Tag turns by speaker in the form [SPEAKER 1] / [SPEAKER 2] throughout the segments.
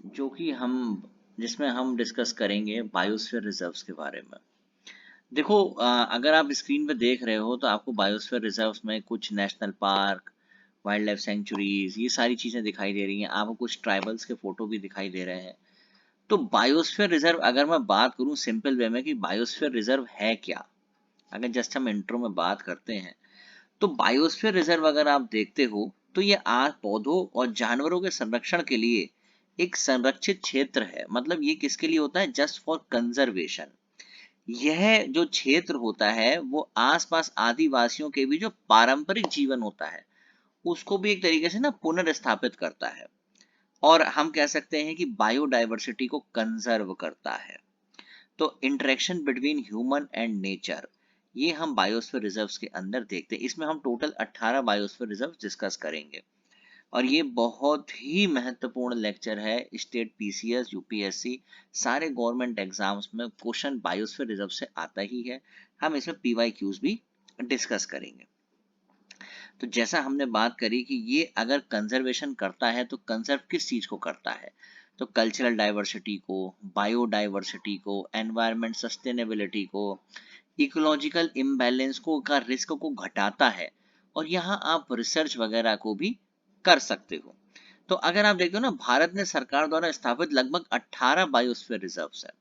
[SPEAKER 1] जो कि हम जिसमें हम डिस्कस करेंगे बायोस्फीयर रिजर्व्स के बारे में। देखो, अगर आप स्क्रीन पे देख रहे हो तो आपको बायोस्फीयर रिजर्व्स में कुछ national park, wild life centuries, ये सारी चीजें दिखाई दे रही हैं। आपको कुछ ट्राइबल्स के फोटो भी दिखाई दे रहे हैं। तो बायोस्फीयर रिजर्व, अगर मैं बात करूं सिंपल वे में कि बायोस्फीयर रिजर्व है क्या, अगर जस्ट हम इंट्रो में बात करते हैं, तो बायोस्फीयर रिजर्व अगर आप देखते हो तो ये आग, पौधों और जानवरों के संरक्षण के लिए एक संरक्षित क्षेत्र है। मतलब ये किसके लिए होता है? Just for conservation. यह जो क्षेत्र होता है वो आसपास आदिवासियों के भी जो पारंपरिक जीवन होता है उसको भी एक तरीके से ना पुनर्स्थापित करता है, और हम कह सकते हैं कि बायोडायवर्सिटी को कंजर्व करता है। तो interaction between human and nature, ये हम बायोस्फीयर रिजर्व्स के अंदर देखते हैं। इसमें हम टोटल 18 बायोस्फीयर रिजर्व डिस्कस करेंगे, और ये बहुत ही महत्वपूर्ण लेक्चर है। स्टेट पीसीएस, यूपीएससी, सारे गवर्नमेंट एग्जाम्स में क्वेश्चन बायोस्फीयर रिजर्व से आता ही है। हम इसमें पीवाईक्यूज भी डिस्कस करेंगे। तो जैसा हमने बात करी कि ये अगर कंजर्वेशन करता है तो कंजर्व किस चीज को करता है? तो कल्चरल डाइवर्सिटी को, बायोडाइवर्सिटी को, एनवायरमेंट सस्टेनेबिलिटी को, इकोलॉजिकल इम्बैलेंस को का रिस्क को घटाता है। और यहाँ आप रिसर्च वगैरह को भी कर सकते हो। तो अगर आप देखते हो ना, भारत ने सरकार द्वारा स्थापित लगभग 18 बायोस्फीयर रिजर्व्स है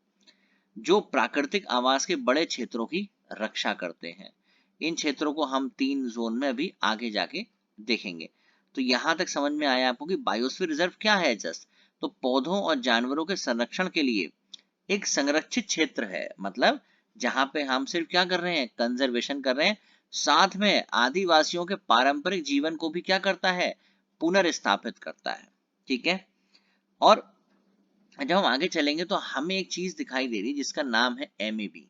[SPEAKER 1] जो प्राकृतिक आवास के बड़े क्षेत्रों की रक्षा करते हैं। इन क्षेत्रों को हम 3 जोन में अभी आगे जाके देखेंगे। तो यहां तक समझ में आया आपको कि बायोस्फीयर रिजर्व क्या है? जस्ट तो पौधों और जानवरों के संरक्षण के लिए एक संरक्षित क्षेत्र है। मतलब जहां पे हम सिर्फ क्या कर रहे हैं? कंजर्वेशन कर रहे हैं। साथ में आदिवासियों के पारंपरिक जीवन को भी क्या करता है? पुनर्स्थापित करता है। ठीक है। और जब हम आगे चलेंगे तो हमें एक चीज दिखाई दे रही है जिसका नाम है एमएबी।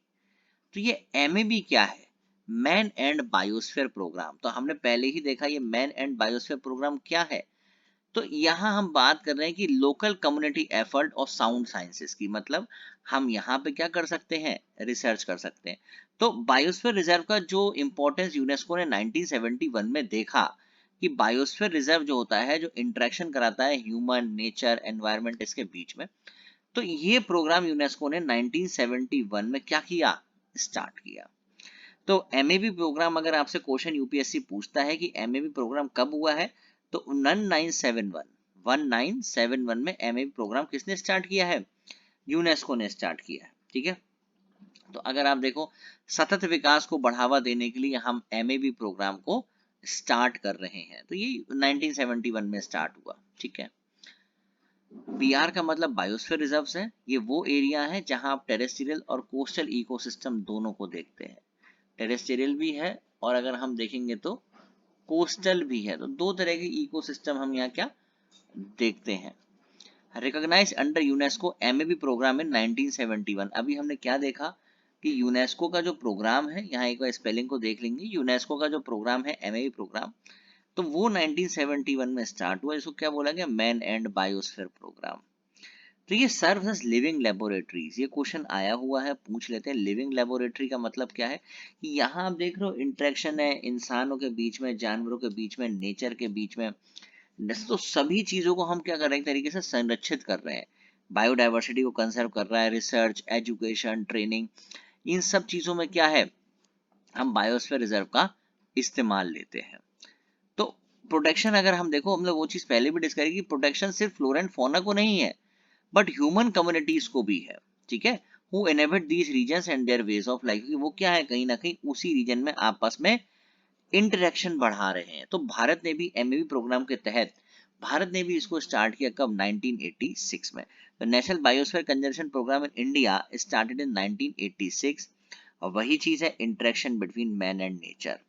[SPEAKER 1] तो ये एमएबी क्या है? Man and biosphere programme. तो हमने पहले ही देखा ये मैन एंड बायोस्फीयर प्रोग्राम क्या है। तो यहाँ हम बात कर रहे हैं कि लोकल कम्युनिटी एफर्ट और साउंड साइंसेस की। मतलब हम यहाँ पे क्या कर सकते हैं? रिसर्च कर सकते हैं। तो बायोस्फीयर रिजर्व का जो इंपॉर्टेंस यूनेस्को ने 1971 में देखा कि बायोस्फीयर रिजर्व जो होता है, जो इंटरेक्शन कराता है ह्यूमन, नेचर, एनवायरनमेंट, इसके बीच में। तो ये प्रोग्राम यूनेस्को ने 1971 में क्या किया? स्टार्ट किया। तो एमएबी प्रोग्राम, अगर आपसे क्वेश्चन यूपीएससी पूछता है कि एमएबी प्रोग्राम कब हुआ है, तो 1971 में एमएबी प्रोग्राम किसने स्टार्ट किया है? यूनेस्को ने स्टार्ट किया है। ठीक है। तो अगर आप देखो, सतत विकास को बढ़ावा देने के लिए हम एमएबी प्रोग्राम को स्टार्ट कर रहे हैं। तो ये 1971 में स्टार्ट हुआ। ठीक है। बीआर का मतलब बायोस्फीयर रिजर्व्स है। ये वो एरिया है जहां आप टेरेस्ट्रियल और कोस्टल इकोसिस्टम दोनों को देखते हैं। टेरेस्ट्रियल भी है, और अगर हम देखेंगे तो कोस्टल भी है। तो दो तरह के इकोसिस्टम हम यहाँ क्या देखते हैं। Recognise under UNESCO MAB programme इन 1971। अभी हमने क्या देखा कि यूनेस्को का जो प्रोग्राम है, यहाँ एक बार स्पेलिंग को देख लेंगे, यूनेस्को का जो प्रोग्राम है एमएबी प्रोग्राम, तो वो 1971 में स्टार्ट हुआ। इसको क्या बोला गया? Man and biosphere programme. तो ये सर्व एज लिविंग लेबोरेटरीज, ये क्वेश्चन आया हुआ है, पूछ लेते हैं। लिविंग लेबोरेटरी का मतलब क्या है? कि यहाँ आप देख रहे हो इंटरेक्शन है इंसानों के बीच में, जानवरों के बीच में, नेचर के बीच में। तो सभी चीजों को हम क्या कर रहे हैं? एक तरीके से संरक्षित कर रहे हैं। बायोडाइवर्सिटी को कंजर्व कर रहा है। रिसर्च, एजुकेशन, ट्रेनिंग, इन सब चीजों में क्या है? हम बायोस्फीयर रिजर्व का इस्तेमाल लेते हैं। तो प्रोटेक्शन, अगर हम देखो, हमने वो चीज पहले भी डिस्कस की, प्रोटेक्शन सिर्फ फ्लोरा एंड फौना को नहीं है बट ह्यूमन कम्युनिटीज को भी है। ठीक है। Who inhabit these regions and their ways of life, क्योंकि वो क्या है, कहीं ना कहीं उसी रीजन में आपस में इंटरेक्शन बढ़ा रहे हैं। तो भारत ने भी एमएबी प्रोग्राम के तहत, भारत ने भी इसको स्टार्ट किया कब? 1986 में। तो national biosphere conservation programme in India started in 1986। और वही चीज है interaction between man and nature.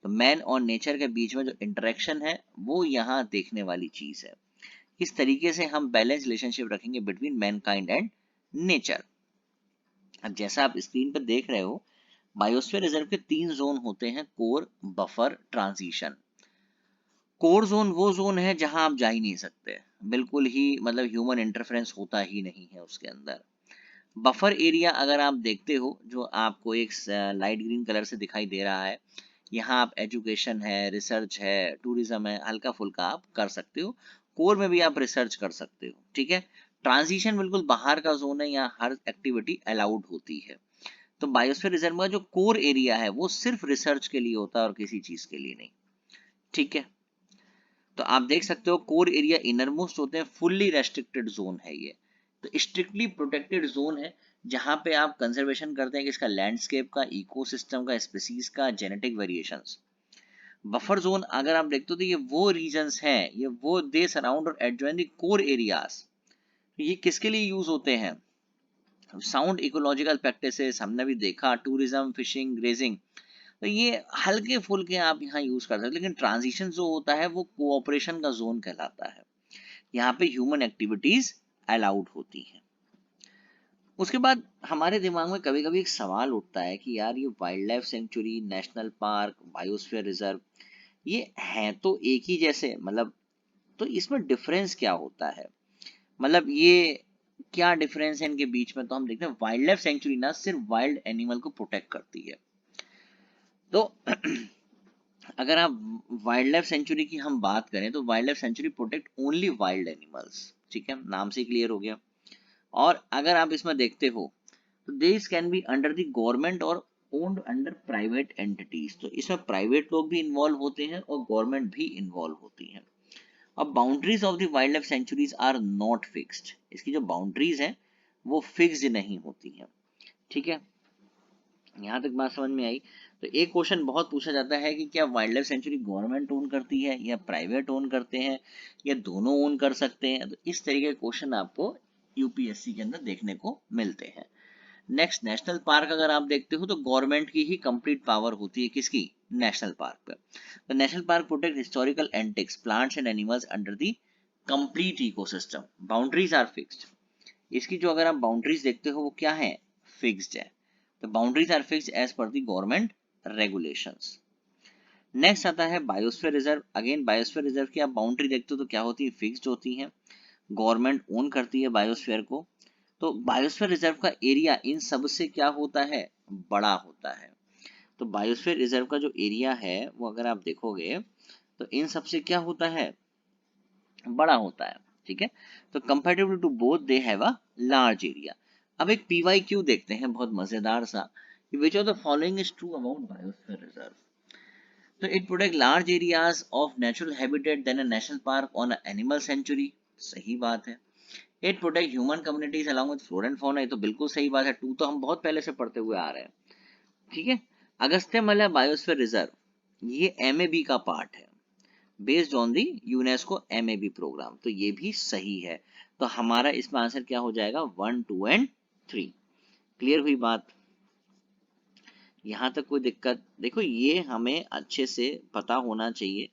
[SPEAKER 1] तो मैन और नेचर के बीच में जो इंटरेक्शन है वो यहाँ देखने वाली चीज है। इस तरीके से हम बैलेंस रिलेशनशिप रखेंगे बिटवीन मैनकाइंड एंड नेचर। अब जैसा आप स्क्रीन पर देख रहे हो, बायोस्फीयर रिजर्व के 3 जोन होते हैं: core, buffer, transition. Core zone वो जोन है जहां आप जा ही नहीं सकते, बिल्कुल ही, मतलब ह्यूमन इंटरफेरेंस होता ही नहीं है उसके अंदर। बफर एरिया अगर आप देखते हो, जो आपको एक लाइट ग्रीन कलर से दिखाई दे रहा है, यहाँ आप एजुकेशन है, रिसर्च है, टूरिज्म है, हल्का फुल्का आप कर सकते हो। कोर में भी आप रिसर्च कर सकते हो। ठीक है। ट्रांजिशन बिल्कुल बाहर का जोन है, यहाँ हर एक्टिविटी अलाउड होती है। तो बायोस्फीयर रिजर्व का जो कोर एरिया है वो सिर्फ रिसर्च के लिए होता है और किसी चीज के लिए नहीं। ठीक है, तो आप देख सकते हो कोर एरिया इनर मोस्ट होते हैं, फुल्ली रेस्ट्रिक्टेड जोन है ये। तो स्ट्रिक्टली प्रोटेक्टेड जोन है जहां पे आप कंजर्वेशन करते हैं कि इसका लैंडस्केप का, इकोसिस्टम का, स्पीसीज का, जेनेटिक वेरिएशंस। बफर जोन अगर आप देखते हो तो ये वो रीजन्स हैं, ये वो दे सराउंड और एडजॉइन द कोर एरियाज। ये किसके लिए यूज होते हैं? साउंड इकोलॉजिकल प्रैक्टिसेस हमने भी देखा, टूरिज्म, फिशिंग, ग्रेजिंग। तो ये हल्के फुल्के आप यहाँ यूज कर सकते हैं, लेकिन ट्रांजिशन जो होता है वो कोऑपरेशन का जोन कहलाता है। यहाँ पे ह्यूमन एक्टिविटीज अलाउड होती हैं। उसके बाद हमारे दिमाग में कभी कभी एक सवाल उठता है कि यार ये wild life sanctuary, national park, biosphere reserve, ये हैं तो एक ही जैसे, मतलब तो इसमें डिफरेंस क्या होता है? मतलब ये क्या डिफरेंस है इनके बीच में? तो हम देखते हैं वाइल्ड लाइफ सेंचुरी ना सिर्फ वाइल्ड एनिमल को प्रोटेक्ट करती है। तो अगर आप वाइल्ड लाइफ सेंचुरी की हम बात करें तो wild life sanctuary protect only wild animals. ठीक है, नाम से क्लियर हो गया। और अगर आप इसमें देखते हो तो this can be under the government और ओन्ड अंडर प्राइवेट एंटिटीज। तो इसमें प्राइवेट लोग भी इन्वॉल्व होते हैं और गवर्नमेंट भी इन्वॉल्व होती है। अब boundaries of the wild life sanctuaries are not fixed. इसकी जो बाउंड्रीज हैं वो फिक्स्ड नहीं होती हैं। ठीक है, यहाँ तक बात समझ में आई। तो एक क्वेश्चन बहुत पूछा जाता है कि क्या wild life sanctuary government own करती है या प्राइवेट ओन करते हैं या दोनों ओन कर सकते हैं? तो इस तरीके के क्वेश्चन आपको यूपीएससी के अंदर देखने को मिलते हैं। नेक्स्ट, नेशनल पार्क अगर आप देखते हो तो गवर्नमेंट की ही कंप्लीट पावर होती है किसकी? नेशनल पार्क पे। तो national park protect historical antiques, plants and animals under the complete ecosystem. Boundaries are fixed. इसकी जो अगर आप बाउंड्रीज देखते हो वो क्या है? फिक्स्ड है। The boundaries are fixed as per the government regulations. Next आता है biosphere reserve. Again biosphere reserve की आप बाउंड्री देखते हो तो क्या होती है? फिक्स्ड होती है। गवर्नमेंट ओन करती है बायोस्फीयर को। तो बायोस्फीयर रिजर्व का एरिया इन सब से क्या होता है? बड़ा होता है। तो बायोस्फीयर रिजर्व का जो एरिया है वो अगर आप देखोगे तो इन सब से क्या होता है? बड़ा होता है। ठीक है, तो comparative to both they have a large area. अब एक पीवाईक्यू देखते हैं बहुत मजेदार सा, which of the following is true about biosphere reserve. तो it protect large areas of natural habitat than a national park on a animal sanctuary. सही बात है। It protect human communities along with flora and fauna. ये तो बिल्कुल सही बात है, टू तो हम बहुत पहले से पढ़ते हुए आ रहे हैं। ठीक है, अगस्त्यमला बायोस्फीयर रिजर्व ये एमएबी का पार्ट है, based on the UNESCO MAB programme. तो ये भी सही है। तो हमारा इसमें आंसर क्या हो जाएगा? 1, 2 एंड 3। क्लियर हुई बात? यहां तक कोई दिक्कत? देखो ये हमें अच्छे से पता होना चाहिए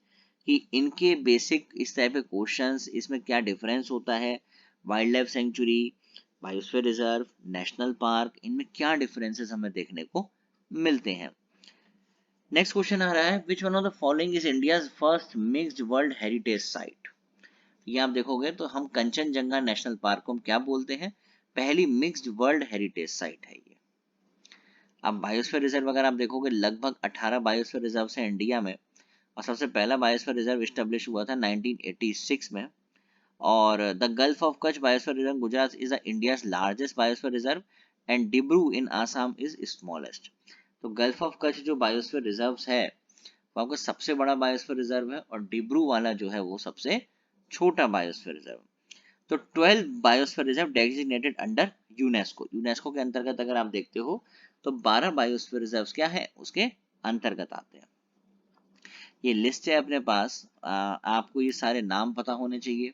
[SPEAKER 1] कि इनके बेसिक इस टाइप के क्वेश्चंस, इसमें क्या डिफरेंस होता है, wild life sanctuary, biosphere reserve, national park, इनमें क्या डिफरेंसेस हमें देखने को मिलते हैं। नेक्स्ट क्वेश्चन आ रहा है, which one of the following is India's first mixed world heritage site. ये आप देखोगे तो हम कंचनजंगा नेशनल पार्क को हम क्या बोलते हैं? पहली मिक्स्ड वर्ल्ड हेरिटेज साइट है ये। अब बायोस्फीयर रिजर्व अगर आप देखोगे लगभग 18 बायोस्फीयर रिजर्व है इंडिया में, और सबसे पहला बायोस्फीयर रिजर्व स्टेब्लिश हुआ था 1986 में। और the gulf of Kutch biosphere reserve Gujarat is the India's largest biosphere reserve and Dibru in Assam is smallest. तो गल्फ ऑफ कच्छ जो बायोस्फीयर रिजर्व है वो आपका सबसे बड़ा बायोस्फीयर रिजर्व है, और डिब्रू वाला जो है वो सबसे छोटा बायोस्फीयर रिजर्व। तो 12 biosphere reserve designated under UNESCO. UNESCO के अंतर्गत अगर आप देखते हो तो 12 बायोस्फीयर रिजर्व क्या है उसके अंतर्गत आते हैं। ये लिस्ट है अपने पास, आपको ये सारे नाम पता होने चाहिए।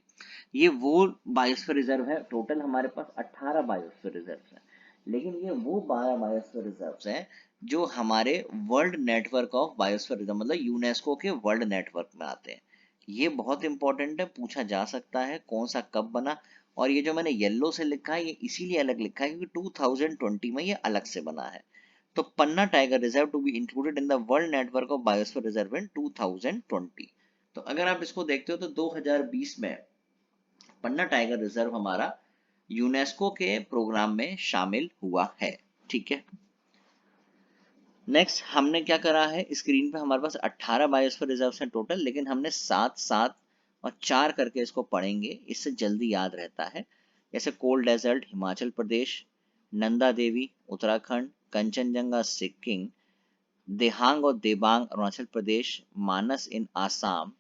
[SPEAKER 1] ये वो बायोस्फीयर रिजर्व है, टोटल हमारे पास 18 बायोस्फीयर रिजर्व है, लेकिन ये वो 12 बायोस्फीयर रिजर्व हैं जो हमारे world network of biosphere reserve मतलब यूनेस्को के वर्ल्ड नेटवर्क में आते हैं। ये बहुत इंपॉर्टेंट है, पूछा जा सकता है कौन सा कब बना। और ये जो मैंने येलो से लिखा है ये इसीलिए अलग लिखा है क्योंकि 2020 में ये अलग से बना है। तो Panna tiger reserve to be included in the world network of biosphere reserve in 2020। तो अगर आप इसको देखते हो तो 2020 में पन्ना टाइगर रिजर्व हमारा यूनेस्को के प्रोग्राम में शामिल हुआ है। ठीक है, नेक्स्ट हमने क्या करा है, स्क्रीन पे हमारे पास 18 बायोस्फीयर रिजर्व हैं टोटल, लेकिन हमने 7, 7 और 4 करके इसको पढ़ेंगे, इससे जल्दी याद रहता है। जैसे कोल डेजर्ट हिमाचल प्रदेश, नंदा देवी उत्तराखंड, कंचनजंगा सिक्किम, देहांग और देबांग अरुणाचल प्रदेश, मानस इन आसाम,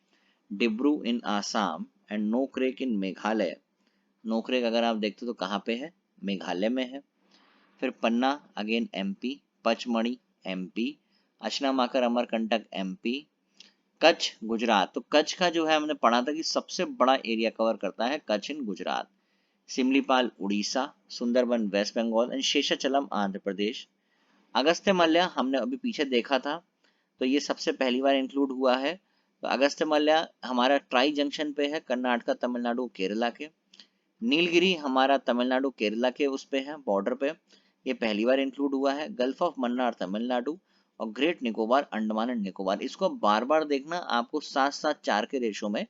[SPEAKER 1] डिब्रू इन आसाम एंड नोक्रेक इन मेघालय। नोक्रेक अगर आप देखते हो तो कहाँ पे है, मेघालय में है। फिर Panna again MP, Pachmarhi MP, Achanakmar Amarkantak MP, Kutch Gujarat. तो कच्छ का जो है हमने पढ़ा था कि सबसे बड़ा एरिया कवर करता है कच्छ इन गुजरात, सिमलीपाल उड़ीसा, सुंदरबन वेस्ट बंगाल एंड शेषाचलम आंध्र प्रदेश। अगस्त्यमाल्या हमने अभी पीछे देखा था, तो ये सबसे पहली बार इंक्लूड हुआ है। तो अगस्त्यमाल्या हमारा ट्राई जंक्शन पे है, कर्नाटका तमिलनाडु केरला के। नीलगिरी हमारा तमिलनाडु केरला के उस पे है, बॉर्डर पे, ये पहली बार इंक्लूड हुआ है। गल्फ ऑफ मन्नार तमिलनाडु और ग्रेट निकोबार अंडमान एंड निकोबार। इसको बार बार देखना, आपको 7-7-4 के रेशो में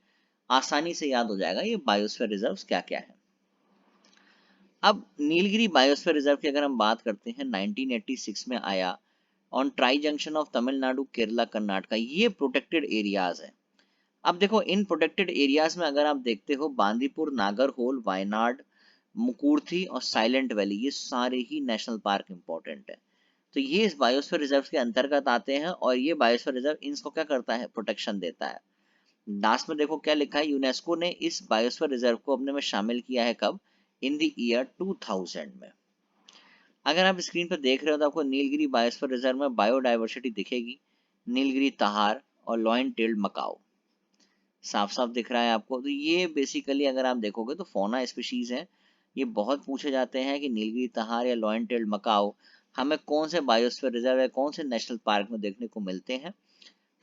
[SPEAKER 1] आसानी से याद हो जाएगा ये बायोस्फीयर रिजर्व्स क्या क्या है। अब नीलगिरी बायोस्फीयर रिजर्व की अगर हम बात करते हैं, 1986 में आया on tri junction of Tamil Nadu Kerala Karnataka. ये प्रोटेक्टेड एरियाज है। अब देखो इन प्रोटेक्टेड एरियाज में अगर आप देखते हो, बांदीपुर, नागरहोल, वायनाड, मुकुर्थी और साइलेंट वैली, ये सारे ही नेशनल पार्क इंपॉर्टेंट है। तो ये इस बायोस्फीयर रिजर्व के अंतर्गत आते हैं और ये बायोस्फीयर रिजर्व इनको क्या करता है, प्रोटेक्शन देता है। लास्ट में देखो क्या लिखा है, यूनेस्को ने इस बायोस्फीयर रिजर्व को अपने में शामिल किया है कब, इन द ईयर 2000 में। अगर आप स्क्रीन पर देख रहे हो तो आपको नीलगिरी बायोस्फीयर रिजर्व में बायोडायवर्सिटी दिखेगी, नीलगिरी तहार और लॉयन टेल्ड मकाओ साफ साफ दिख रहा है आपको। तो ये बेसिकली अगर आप देखोगे तो फौना स्पीशीज है। ये बहुत पूछे जाते हैं कि नीलगिरी तहार या लॉयन टेल्ड मकाओ हमें कौन से बायोस्फीयर रिजर्व या कौन से नेशनल पार्क में देखने को मिलते हैं।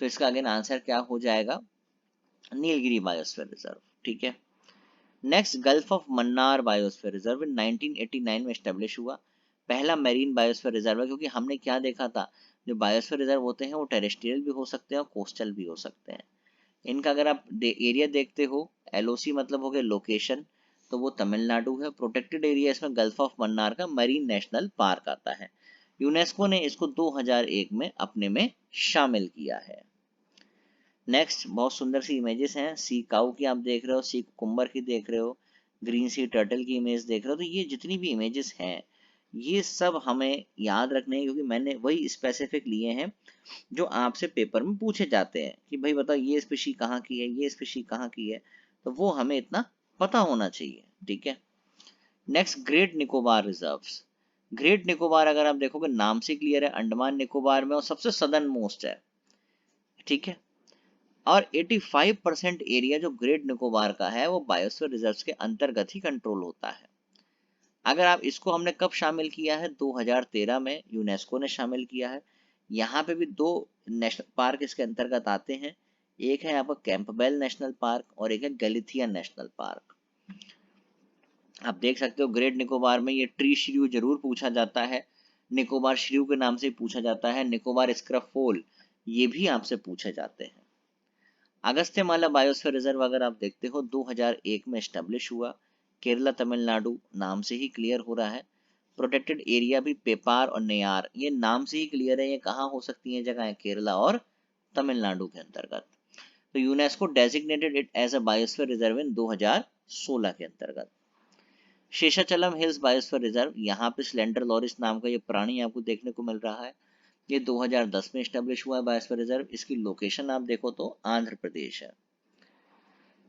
[SPEAKER 1] तो इसका अगेन आंसर क्या हो जाएगा, नीलगिरी बायोस्फीयर रिजर्व। ठीक है। Next, gulf of Mannar biosphere reserve 1989 में स्टेब्लिश हुआ। पहला मैरीन बायोस्फीयर रिजर्व है, क्योंकि हमने क्या देखा था, जो बायोस्फीयर रिजर्व होते हैं वो टेरेस्ट्रियल भी हो सकते हैं और कोस्टल भी हो सकते हैं। इनका अगर आप एरिया देखते हो, एलओसी मतलब हो गया लोकेशन, तो वो तमिलनाडु है। प्रोटेक्टेड एरिया इसमें गल्फ ऑफ मन्नार का मरीन नेशनल पार्क आता है। यूनेस्को ने इसको 2001 में अपने में शामिल किया है। नेक्स्ट, बहुत सुंदर सी इमेजेस हैं, सी काऊ की आप देख रहे हो, सी कुकुम्बर की देख रहे हो, ग्रीन सी टर्टल की इमेज देख रहे हो। तो ये जितनी भी इमेजेस हैं ये सब हमें याद रखने हैं, क्योंकि मैंने वही स्पेसिफिक लिए हैं जो आपसे पेपर में पूछे जाते हैं कि भाई बताओ ये स्पीशी कहाँ की है, ये स्पीशी कहाँ की है। तो वो हमें इतना पता होना चाहिए। ठीक है। Next, great Nicobar reserves. Great Nicobar अगर आप देखोगे नाम से क्लियर है, अंडमान निकोबार में और सबसे सदर्न मोस्ट है। ठीक है। और 85% एरिया जो ग्रेट निकोबार का है वो बायोस्फीयर रिजर्व्स के अंतर्गत ही कंट्रोल होता है। अगर आप इसको हमने कब शामिल किया है, 2013 में यूनेस्को ने शामिल किया है। यहाँ पे भी दो नेशनल पार्क इसके अंतर्गत आते हैं, एक है आपका कैंपबेल नेशनल पार्क और एक है गैलिथिया नेशनल पार्क। आप देख सकते हो ग्रेट निकोबार में ये ट्री श्रीव जरूर पूछा जाता है, निकोबार श्रीव के नाम से पूछा जाता है, निकोबार स्क्रफोल ये भी आपसे पूछे जाते हैं। अगस्त्यमाला बायोस्फीयर रिजर्व अगर आप देखते हो 2001 में एस्टेब्लिश हुआ, केरला तमिलनाडु नाम से ही क्लियर हो रहा है। प्रोटेक्टेड एरिया भी पेपार और नेयार, ये नाम से ही क्लियर है, ये कहाँ हो सकती है जगह, केरला और तमिलनाडु के अंतर्गत। तो UNESCO designated it as a biosphere reserve in 2016 के अंतर्गत। शेषाचलम हिल्स बायोस्फीयर रिजर्व, यहाँ पे स्लेंडर लॉरिस नाम का ये प्राणी आपको देखने को मिल रहा है। ये 2010 में स्टेब्लिश हुआ है बायोस्फीयर रिजर्व। इसकी लोकेशन आप देखो तो आंध्र प्रदेश है।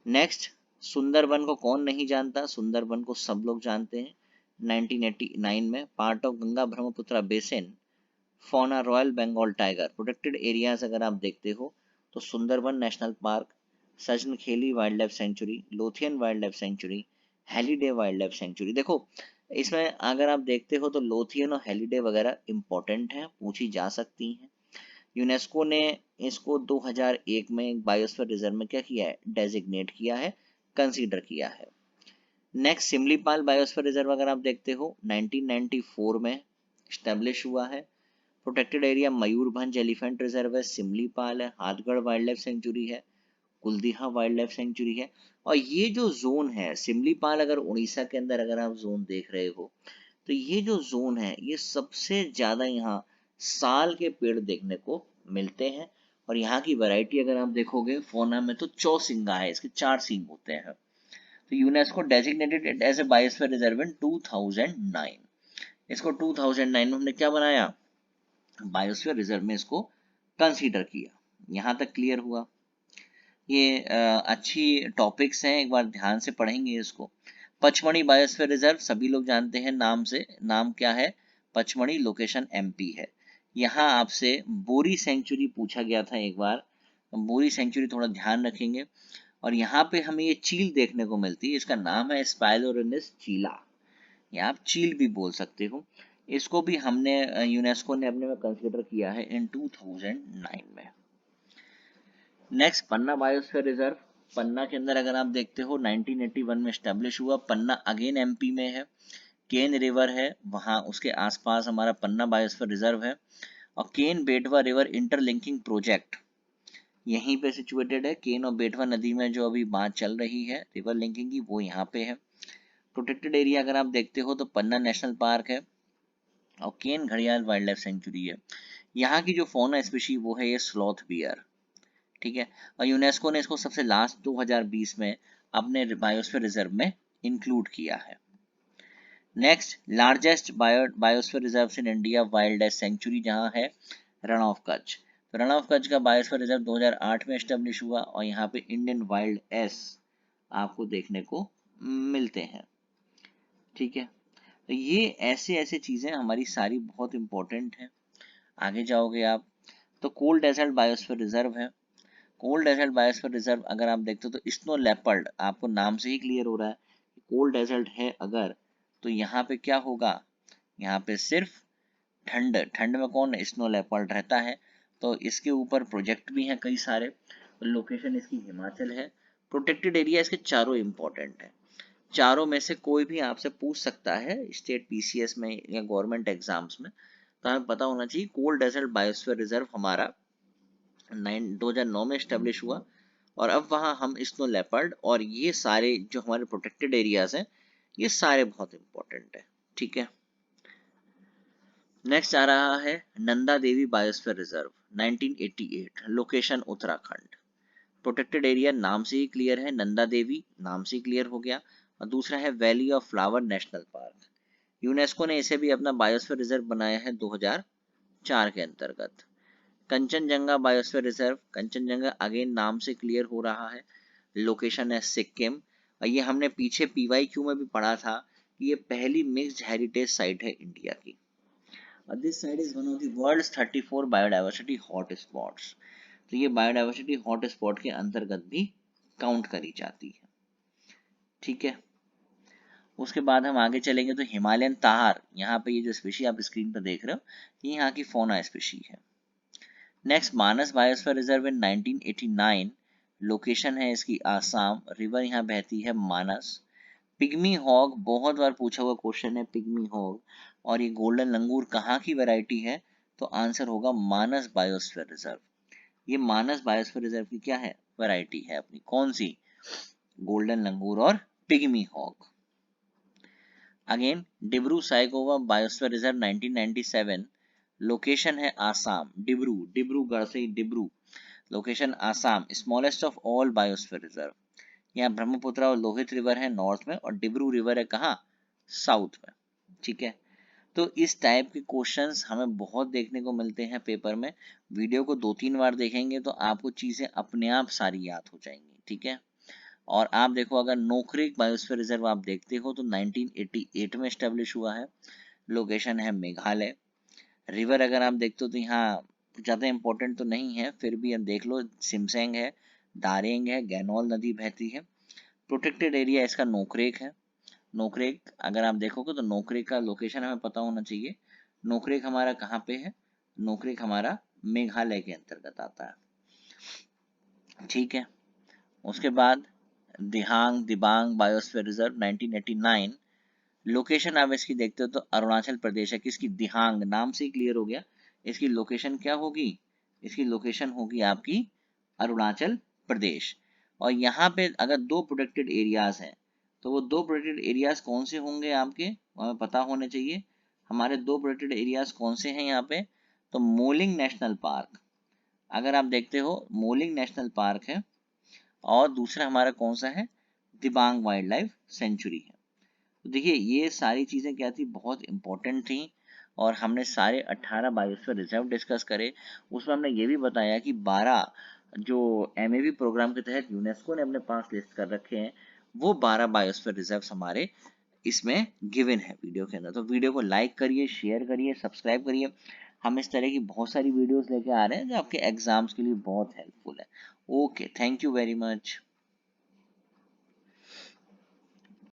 [SPEAKER 1] नेक्स्ट, सुंदरबन को कौन नहीं जानता, सुंदरबन को सब लोग जानते हैं। 1989 में part of Ganga Brahmaputra basin, fauna royal Bengal tiger. Protected areas अगर आप देखते हो तो Sundarban national park, Sajnekhali wildlife sanctuary, Lothian wildlife sanctuary, Haliday wildlife sanctuary. देखो इसमें अगर आप देखते हो तो लोथियन और हेलीडे वगैरह इंपॉर्टेंट हैं, पूछी जा सकती हैं। यूनेस्को ने इसको 2001 में एक बायोस्फीयर रिजर्व में क्या किया है, डेजिग्नेट किया है, कंसीडर किया है। नेक्स्ट, सिमलीपाल बायोस्फीयर रिजर्व अगर आप देखते हो 1994 में स्टैब्लिश हुआ है। Protected area Mayurbhanj elephant reserve है, सिमलीपाल है, हाथगढ़ वाइल्ड लाइफ सेंचुरी है, कुलदीहा वाइल्ड लाइफ सेंचुरी है। और ये जो जोन है सिमलीपाल, अगर उड़ीसा के अंदर अगर आप जोन देख रहे हो तो ये जो जोन है ये सबसे ज्यादा यहाँ साल के पेड़ देखने को मिलते हैं। और यहाँ की वैरायटी अगर आप देखोगे फौना में तो चौसिंगा है, इसके 4 सींग होते हैं। तो UNESCO designated it as a biosphere reserve in 2009। इसको 2009 में हमने क्या बनाया, बायोस्फीयर रिजर्व में इसको कंसीडर किया। यहाँ तक क्लियर हुआ। ये अच्छी टॉपिक्स हैं, एक बार ध्यान से पढ़ेंगे इसको। पचमढ़ी बायोस्फीयर रिजर्व सभी लोग जानते हैं नाम से, नाम क्या है, पचमढ़ी, लोकेशन एमपी है। यहाँ आपसे बोरी सेंचुरी पूछा गया था एक बार, बोरी सेंचुरी थोड़ा ध्यान रखेंगे। और यहाँ पे हमें ये चील देखने को मिलती है, इसका नाम है स्पाइलोरिनिस चीला, या आप चील भी बोल सकते हो। इसको भी हमने यूनेस्को ने अपने में कंसीडर किया है इन 2009 में। नेक्स्ट पन्ना बायोस्फीयर रिजर्व। पन्ना के अंदर अगर आप देखते हो 1981 में स्टैब्लिश हुआ। पन्ना अगेन एमपी में है, केन रिवर है वहां, उसके आसपास हमारा पन्ना बायोस्फीयर रिजर्व है। और केन बेटवा रिवर इंटरलिंकिंग प्रोजेक्ट यहीं पे सिचुएटेड है। केन और बेटवा नदी में जो अभी बात चल रही है रिवर लिंकिंग की, वो यहाँ पे है। प्रोटेक्टेड एरिया अगर आप देखते हो तो पन्ना नेशनल पार्क है और केन घड़ियाल वाइल्ड लाइफ सेंचुरी है। यहाँ की जो फौना स्पीशी वो है ये स्लॉथ बियर, ठीक है। और यूनेस्को ने इसको सबसे लास्ट 2020 में अपने बायोस्फीयर रिजर्व में इंक्लूड किया है। Next largest biosphere reserve in India wild life sanctuary जहां है रण ऑफ कच्छ। तो रण ऑफ कच्छ का बायोस्फीयर रिजर्व 2008 में एस्टेब्लिश हुआ और यहाँ पे इंडियन वाइल्ड एस आपको देखने को मिलते हैं, ठीक है। तो ये ऐसे ऐसे चीजें हमारी सारी बहुत इंपॉर्टेंट हैं। आगे जाओगे आप तो कोल्ड डेजर्ट बायोस्फीयर रिजर्व है। कोल्ड डेजर्ट बायोस्फीयर रिजर्व अगर आप देखते हो तो स्नो लेपर्ड, आपको नाम से ही क्लियर हो रहा है कोल्ड डेजर्ट है अगर, तो यहाँ पे क्या होगा, यहाँ पे सिर्फ ठंड, ठंड में कौन स्नो लेपर्ड रहता है। तो इसके ऊपर प्रोजेक्ट भी हैं कई सारे। लोकेशन इसकी हिमाचल है। प्रोटेक्टेड एरिया इसके चारों इंपॉर्टेंट है। चारों में से कोई भी आपसे पूछ सकता है स्टेट पीसीएस में या गवर्नमेंट एग्जाम्स में, तो हमें पता होना चाहिए कोल्ड डेजर्ट बायोस्फीयर रिजर्व हमारा 2009 में स्टेब्लिश हुआ। और अब वहाँ हम स्नो लेपर्ड और ये सारे जो हमारे प्रोटेक्टेड एरियाज हैं ये सारे बहुत इंपॉर्टेंट है, ठीक है। नेक्स्ट आ रहा है Nanda Devi biosphere reserve 1988, location Uttarakhand. Protected area नाम से ही क्लियर है, नंदा देवी नाम से ही क्लियर हो गया। और दूसरा है valley of flower national park. UNESCO ने इसे भी अपना बायोस्फीयर रिजर्व बनाया है 2004 के अंतर्गत। Kanchenjunga biosphere reserve, Kanchenjunga again नाम से क्लियर हो रहा है, लोकेशन है सिक्किम। और ये हमने पीछे पीवाईक्यू में भी पढ़ा था कि ये पहली मिक्स्ड हेरिटेज साइट है इंडिया की। और this site is one of the world's 34 biodiversity hot spots. तो ये बायोडायवर्सिटी हॉट स्पॉट के अंतर्गत भी काउंट करी जाती है, ठीक है। उसके बाद हम आगे चलेंगे तो हिमालयन ताहार, यहाँ पे ये जो स्पीशी आप स्क्रीन पर देख रहे हो ये यहाँ की फोना स्पीशी है। नेक्स्ट मानस बायोस्फीयर रिजर्व इन 1989, लोकेशन है इसकी आसाम, रिवर यहाँ बहती है मानस। पिग्मी हॉग बहुत बार पूछा हुआ क्वेश्चन है, पिग्मी हॉग और ये गोल्डन लंगूर कहाँ की वैरायटी है, तो आंसर होगा मानस बायोस्फीयर रिजर्व। ये मानस बायोस्फीयर रिजर्व की क्या है, वैरायटी है अपनी, कौन सी, गोल्डन लंगूर और pygmy hog. Again Dibru Saikhowa biosphere reserve 1997, location है आसाम, डिब्रू, डिब्रूगढ़ से ही Dibru, location Assam. Smallest of all biosphere reserve, यहाँ ब्रह्मपुत्र और लोहित रिवर है नॉर्थ में और डिब्रू रिवर है कहाँ, साउथ में, ठीक है। तो इस टाइप के क्वेश्चंस हमें बहुत देखने को मिलते हैं पेपर में। वीडियो को 2-3 बार देखेंगे तो आपको चीजें अपने आप सारी याद हो जाएंगी, ठीक है। और आप देखो अगर नोकरेक बायोस्फीयर रिजर्व आप देखते हो तो 1988 में स्टेब्लिश हुआ है, लोकेशन है मेघालय। रिवर अगर आप देखते हो तो यहाँ ज़्यादा इम्पोर्टेंट तो नहीं है, फिर भी हम देख लो, सिमसेंग है, दारेंग है, गैनोल नदी बहती है। प्रोटेक्टेड एरिया इसका नोकरेक है। नोकरेक अगर आप देखोगे तो नोकरेक का लोकेशन हमें पता होना चाहिए। नोकरेक हमारा कहाँ पे है, नोकरेक हमारा मेघालय के अंतर्गत आता है, ठीक है। उसके बाद दिहांग दिबांग बायोस्फीयर रिजर्व 1989, लोकेशन आप इसकी देखते हो तो अरुणाचल प्रदेश है। किसकी, दिहांग, नाम से ही क्लियर हो गया, इसकी लोकेशन क्या होगी, इसकी लोकेशन होगी आपकी अरुणाचल प्रदेश। और यहाँ पे अगर दो प्रोटेक्टेड एरियाज हैं तो वो दो प्रोटेक्टेड एरियाज कौन से होंगे आपके, वो हमें पता होने चाहिए। हमारे दो प्रोटेक्टेड एरियाज कौन से हैं यहाँ पे, तो मोलिंग नेशनल पार्क, अगर आप देखते हो मोलिंग नेशनल पार्क है, और दूसरा हमारा कौन सा है, दिबांग वाइल्ड लाइफ सेंचुरी है। तो देखिए ये सारी चीज़ें क्या थी, बहुत इंपॉर्टेंट थी, और हमने सारे 18 बायोस्फीयर रिजर्व डिस्कस करे। उसमें हमने ये भी बताया कि 12 जो एमएवी प्रोग्राम के तहत यूनेस्को ने अपने पास लिस्ट कर रखे हैं, वो 12 बायोस्फीयर रिजर्व हमारे इसमें गिवन है वीडियो के अंदर। तो वीडियो को लाइक करिए, शेयर करिए, सब्सक्राइब करिए। हम इस तरह की बहुत सारी वीडियोस लेके आ रहे हैं जो आपके एग्जाम्स के लिए बहुत हेल्पफुल है। Okay, thank you very much.